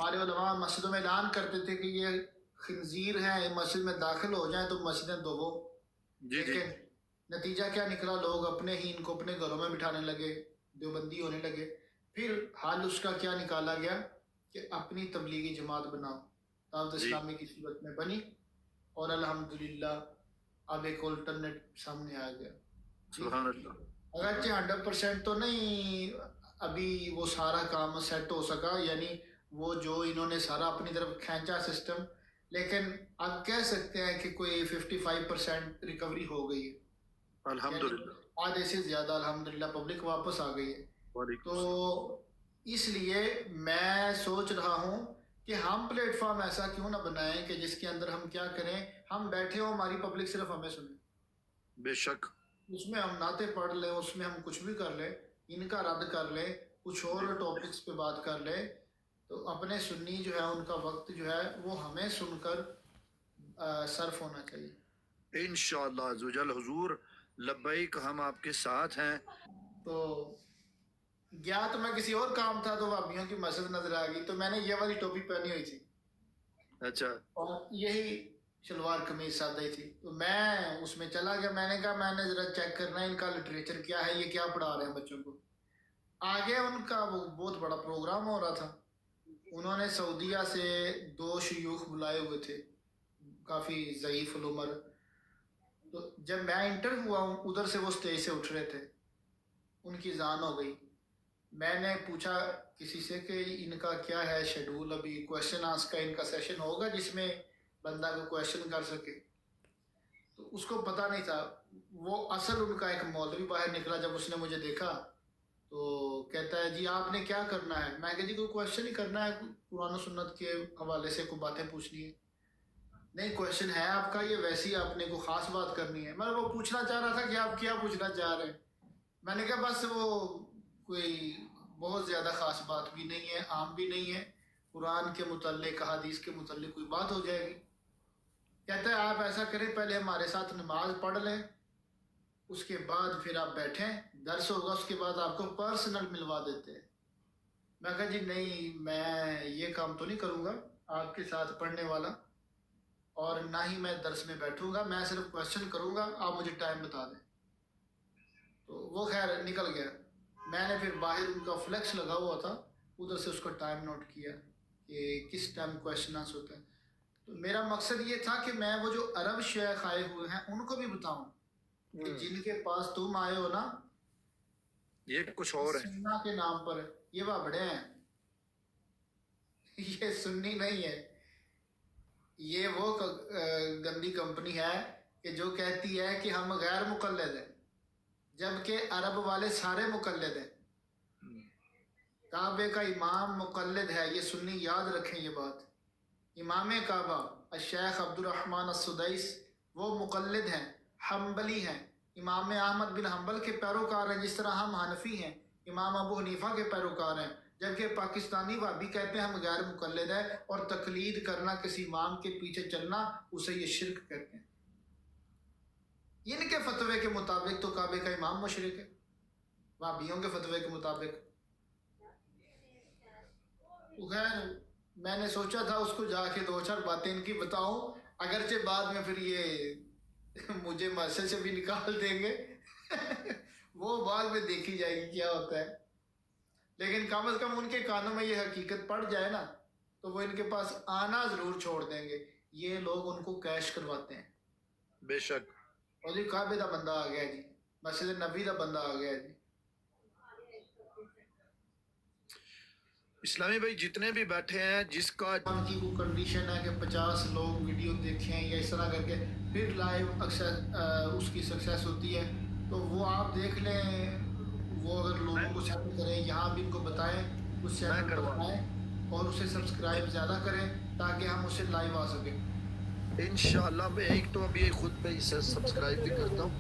ہمارے علماء مسجدوں میں اعلان کرتے تھے کہ یہ خنزیر ہیں، مسجد میں داخل ہو جائیں تو مسجدیں دو، جی جی لیکن نتیجہ کیا نکلا؟ لوگ اپنے ہی ان کو اپنے گھروں میں بٹھانے لگے، دیوبندی ہونے لگے۔ پھر حل اس کا کیا نکالا گیا کہ اپنی تبلیغی جماعت بناؤ۔ دعوت جی، اسلامی کی صورت میں بنی اور الحمدللہ اب ایک الٹرنیٹ سامنے آ گیا جی۔ سبحان اللہ۔ اگرچہ 100% تو نہیں ابھی وہ سارا کام سیٹ ہو سکا، یعنی وہ جو انہوں نے سارا اپنی طرف کھینچا سسٹم، لیکن آپ کہہ سکتے ہیں کہ کوئی 55% ریکوری ہو گئی ہے، یعنی الحمدللہ۔ آدھے سے زیادہ الحمدللہ پبلک واپس آ گئی ہے۔ وعلیکم تو السلام۔ اس لیے میں سوچ رہا ہوں کہ ہم پلیٹ فارم ایسا کیوں نہ بنائیں کہ جس کے اندر ہم کیا کریں، ہم بیٹھے ہوں، ہماری پبلک صرف ہمیں سنیں، بے شک۔ اس میں ہم نعتیں پڑھ لیں، اس میں ہم کچھ بھی کر لیں، ان کا رد کر لیں، کچھ اور ٹاپکس پہ بات کر لیں، تو اپنے سنی جو ہے ان کا وقت جو ہے وہ ہمیں سن کر صرف ہونا چاہیے انشاءاللہ عزوجل حضور لبیک، ہم آپ کے ساتھ ہیں۔ تو گیا تو میں کسی اور کام تھا تو بھابھیوں کی مسجد نظر آ گئی، تو میں نے یہ والی ٹوپی پہنی ہوئی تھی اچھا اور یہی شلوار قمیض سادہ ہی تھی، تو میں اس میں چلا گیا۔ میں نے کہا میں نے ذرا چیک کرنا ہے ان کا لٹریچر کیا ہے، یہ کیا پڑھا رہے ہیں بچوں کو۔ آگے ان کا وہ بہت بڑا پروگرام ہو رہا تھا، انہوں نے سعودیہ سے 2 شیوخ بلائے ہوئے تھے، کافی ضعیف العمر۔ تو جب میں انٹر ہوا ہوں ادھر سے وہ اسٹیج سے اٹھ رہے تھے، ان کی اذان ہو گئی۔ میں نے پوچھا کسی سے کہ ان کا کیا ہے شیڈول، ابھی کویشچن آنسر کا ان کا سیشن ہوگا جس میں بندہ کو کویشچن کر سکے؟ تو اس کو پتہ نہیں تھا۔ وہ اصل ان کا ایک مولوی باہر نکلا، جب اس نے مجھے دیکھا تو کہتا ہے جی آپ نے کیا کرنا ہے؟ میں کہا جی کوئی کویشچن ہی کرنا ہے، قرآن و سنت کے حوالے سے کوئی باتیں پوچھنی ہے۔ نہیں کویشچن ہے آپ کا یہ، ویسے ہی آپ نے کوئی خاص بات کرنی ہے؟ میں وہ پوچھنا چاہ رہا تھا کہ آپ کیا پوچھنا چاہ رہے ہیں۔ میں نے کہا بس وہ کوئی بہت زیادہ خاص بات بھی نہیں ہے، عام بھی نہیں ہے، قرآن کے متعلق حدیث کے متعلق کوئی بات ہو جائے گی۔ کہتا ہے آپ ایسا کریں پہلے ہمارے ساتھ نماز پڑھ لیں، اس کے بعد پھر آپ بیٹھیں، درس ہوگا اس کے بعد آپ کو پرسنل ملوا دیتے ہیں۔ میں کہا جی نہیں، میں یہ کام تو نہیں کروں گا آپ کے ساتھ پڑھنے والا، اور نہ ہی میں درس میں بیٹھوں گا، میں صرف کویشچن کروں گا، آپ مجھے ٹائم بتا دیں۔ تو وہ خیر نکل گیا۔ میں نے پھر باہر ان کا فلیکس لگا ہوا تھا، ادھر سے اس کا ٹائم نوٹ کیا کہ کس ٹائم کویشچن آنسر ہوتا ہے۔ تو میرا مقصد یہ تھا کہ میں وہ جو عرب شیخ آئے ہوئے ہیں ان کو بھی بتاؤں کہ جن کے پاس تم آئے ہو نا، یہ کچھ اور ہے۔ سننا کے نام پر یہ بابڑے ہیں، یہ سنی نہیں ہے، یہ وہ گندی کمپنی ہے کہ جو کہتی ہے کہ ہم غیر مقلد ہیں، جبکہ عرب والے سارے مقلد ہیں۔ کعبے کا امام مقلد ہے، یہ سنی یاد رکھیں یہ بات۔ امام کعبہ الشیخ عبد الرحمن السدیس وہ مقلد ہیں، حنبلی ہیں، امام احمد بن حنبل کے پیروکار ہیں، جس طرح ہم حنفی ہیں، امام ابو حنیفہ کے پیروکار ہیں، جبکہ پاکستانی وہابی کہتے ہیں ہم غیر مقلد ہیں، اور تقلید کرنا، کسی امام کے پیچھے چلنا، اسے یہ شرک کہتے ہیں۔ ان کے فتوے کے مطابق تو کعبے کا امام مشرک ہے، وہابیوں کے فتوے کے مطابق۔ خیر میں نے سوچا تھا اس کو جا کے 2-4 باتیں ان کی بتاؤں، اگرچہ بعد میں پھر یہ مجھے مسجد سے بھی نکال دیں گے وہ بعد میں دیکھی جائے گی کیا ہوتا ہے، لیکن کم از کم ان کے کانوں میں یہ حقیقت پڑ جائے نا تو وہ ان کے پاس آنا ضرور چھوڑ دیں گے۔ یہ لوگ ان کو کیش کرواتے ہیں، بے شک۔ اور جی کعبے کا بندہ آ گیا جی، مسجد نبی کا بندہ آ گیا جی۔ اسلامی بھائی جتنے بھی بیٹھے ہیں، جس کا ان کی وہ کنڈیشن ہے کہ 50 لوگ ویڈیو دیکھیں یا اس طرح کر کے پھر لائیو اس کی سکسیس ہوتی ہے، تو وہ آپ دیکھ لیں، وہ اگر لوگوں کو سیٹ کریں، یہاں بھی ان کو بتائیں، اس چینل پر آئیں اور اسے سبسکرائب زیادہ کریں تاکہ ہم اسے لائیو آ سکیں۔ انشاءاللہ میں ایک تو ابھی خود پہ اسے سبسکرائب بھی کرتا ہوں۔